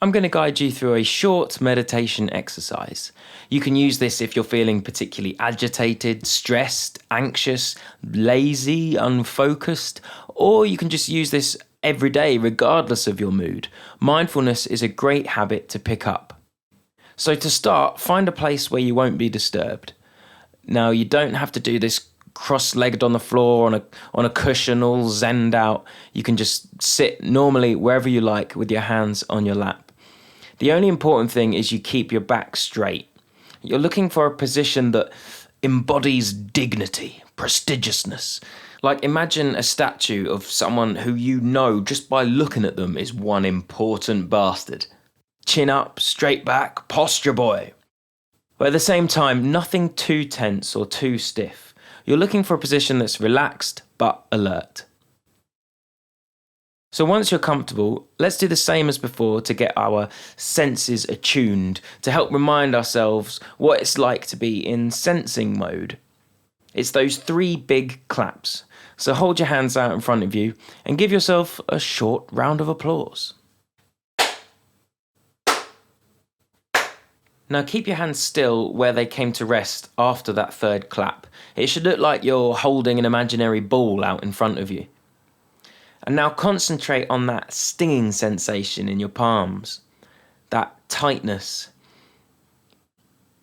I'm going to guide you through a short meditation exercise. You can use this if you're feeling particularly agitated, stressed, anxious, lazy, unfocused, or you can just use this every day regardless of your mood. Mindfulness is a great habit to pick up. So to start, find a place where you won't be disturbed. Now, you don't have to do this cross-legged on the floor on a cushion all zenned out. You can just sit normally wherever you like with your hands on your lap. The only important thing is you keep your back straight. You're looking for a position that embodies dignity, prestigiousness. Like, imagine a statue of someone who you know just by looking at them is one important bastard. Chin up, straight back, posture boy. But at the same time, nothing too tense or too stiff. You're looking for a position that's relaxed but alert. So once you're comfortable, let's do the same as before to get our senses attuned, to help remind ourselves what it's like to be in sensing mode. It's those 3 big claps. So hold your hands out in front of you and give yourself a short round of applause. Now keep your hands still where they came to rest after that 3rd clap. It should look like you're holding an imaginary ball out in front of you. And now concentrate on that stinging sensation in your palms, that tightness,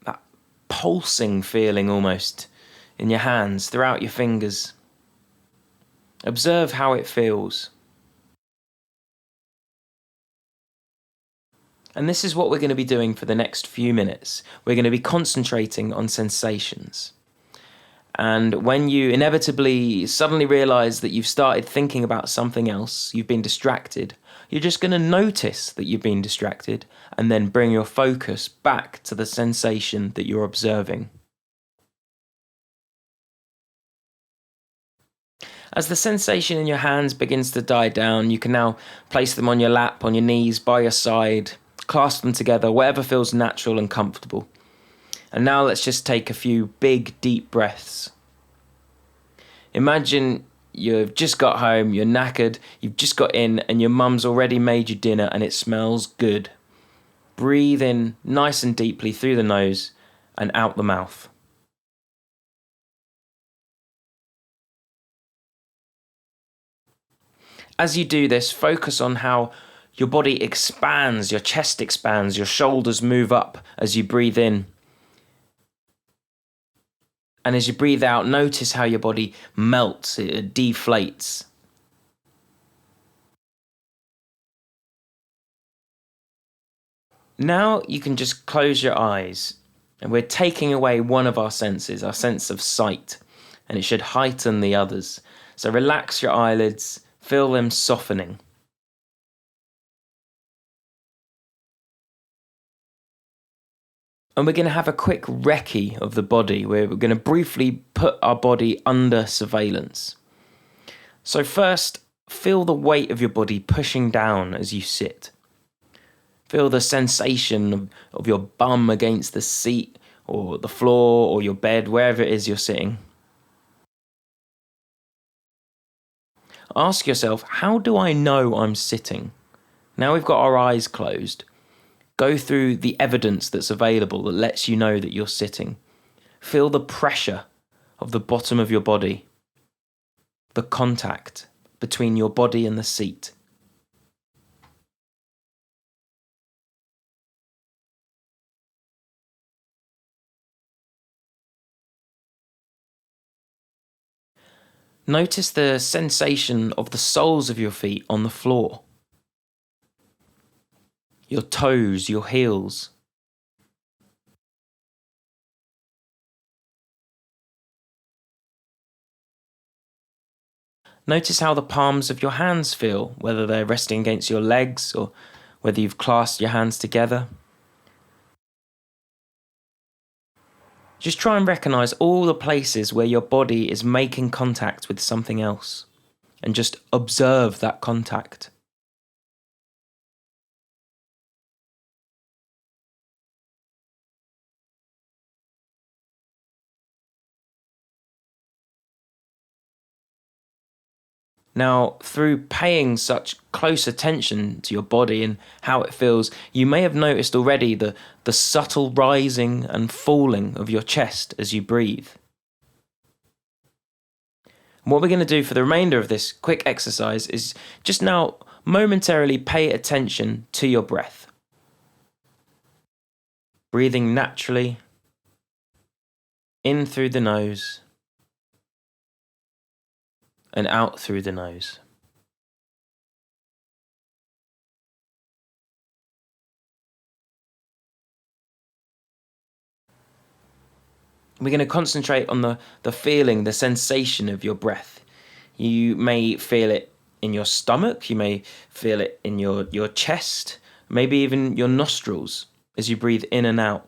that pulsing feeling almost in your hands, throughout your fingers. Observe how it feels. And this is what we're going to be doing for the next few minutes. We're going to be concentrating on sensations. And when you inevitably suddenly realize that you've started thinking about something else, you've been distracted, you're just going to notice that you've been distracted and then bring your focus back to the sensation that you're observing. As the sensation in your hands begins to die down, you can now place them on your lap, on your knees, by your side, clasp them together, whatever feels natural and comfortable. And now let's just take a few big, deep breaths. Imagine you've just got home, you're knackered, you've just got in, and your mum's already made you dinner and it smells good. Breathe in nice and deeply through the nose and out the mouth. As you do this, focus on how your body expands, your chest expands, your shoulders move up as you breathe in. And as you breathe out, notice how your body melts, it deflates. Now you can just close your eyes, and we're taking away one of our senses, our sense of sight, and it should heighten the others. So relax your eyelids, feel them softening. And we're going to have a quick recce of the body, where we're going to briefly put our body under surveillance. So first, feel the weight of your body pushing down as you sit. Feel the sensation of your bum against the seat or the floor or your bed, wherever it is you're sitting. Ask yourself, how do I know I'm sitting? Now we've got our eyes closed. Go through the evidence that's available that lets you know that you're sitting. Feel the pressure of the bottom of your body, the contact between your body and the seat. Notice the sensation of the soles of your feet on the floor. Your toes, your heels. Notice how the palms of your hands feel, whether they're resting against your legs or whether you've clasped your hands together. Just try and recognize all the places where your body is making contact with something else, and just observe that contact. Now, through paying such close attention to your body and how it feels, you may have noticed already the subtle rising and falling of your chest as you breathe. And what we're going to do for the remainder of this quick exercise is just now momentarily pay attention to your breath. Breathing naturally in through the nose and out through the nose. We're going to concentrate on the feeling, the sensation of your breath. You may feel it in your stomach, you may feel it in your chest, maybe even your nostrils as you breathe in and out.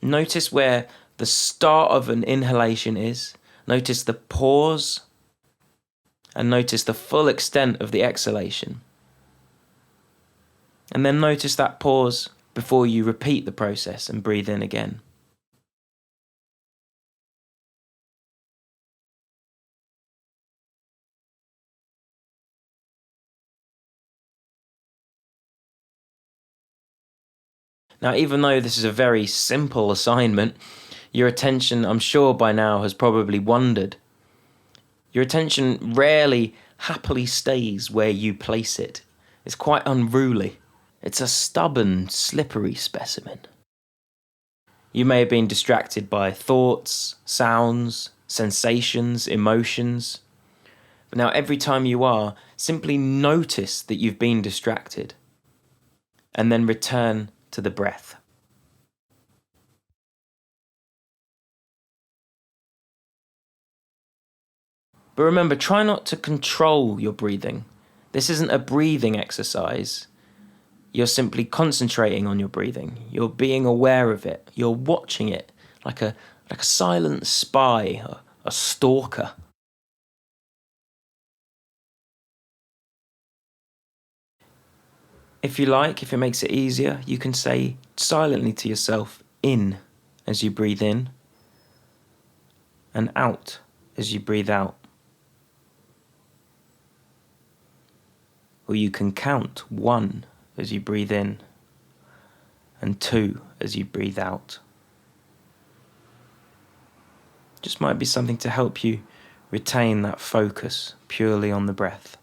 Notice where the start of an inhalation is. Notice the pause. And notice the full extent of the exhalation. And then notice that pause before you repeat the process and breathe in again. Now, even though this is a very simple assignment, your attention, I'm sure by now, has probably wandered. Your attention rarely happily stays where you place it. It's quite unruly. It's a stubborn, slippery specimen. You may have been distracted by thoughts, sounds, sensations, emotions. But now every time you are, simply notice that you've been distracted and then return to the breath. But remember, try not to control your breathing. This isn't a breathing exercise. You're simply concentrating on your breathing. You're being aware of it. You're watching it like a silent spy, a stalker. If you like, if it makes it easier, you can say silently to yourself, in as you breathe in, and out as you breathe out. Or you can count 1 as you breathe in, and 2 as you breathe out. Just might be something to help you retain that focus purely on the breath.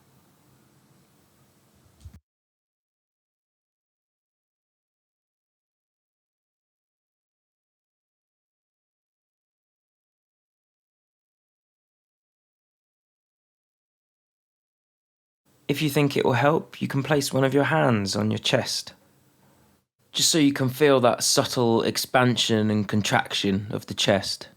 If you think it will help, you can place one of your hands on your chest, just so you can feel that subtle expansion and contraction of the chest.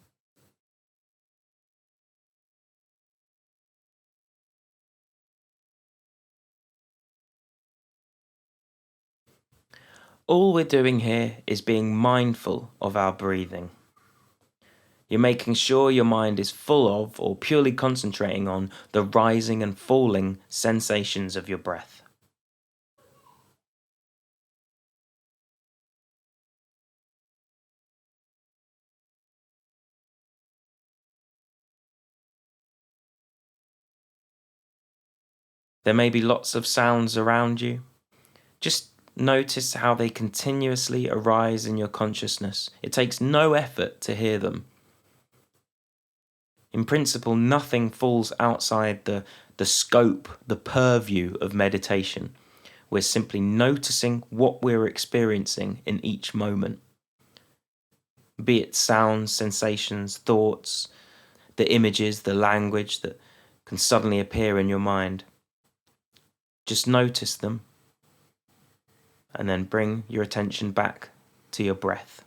All we're doing here is being mindful of our breathing. You're making sure your mind is full of or purely concentrating on the rising and falling sensations of your breath. There may be lots of sounds around you. Just notice how they continuously arise in your consciousness. It takes no effort to hear them. In principle, nothing falls outside the scope, the purview of meditation. We're simply noticing what we're experiencing in each moment. Be it sounds, sensations, thoughts, the images, the language that can suddenly appear in your mind. Just notice them and then bring your attention back to your breath.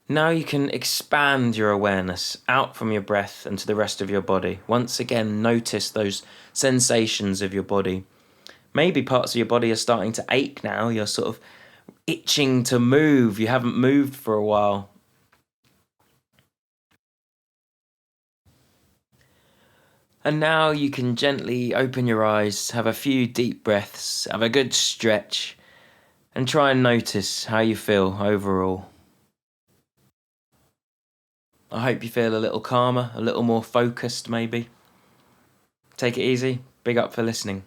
Now you can expand your awareness out from your breath and to the rest of your body. Once again, notice those sensations of your body. Maybe parts of your body are starting to ache now. You're sort of itching to move. You haven't moved for a while. And now you can gently open your eyes, have a few deep breaths, have a good stretch, and try and notice how you feel overall. I hope you feel a little calmer, a little more focused maybe. Take it easy. Big up for listening.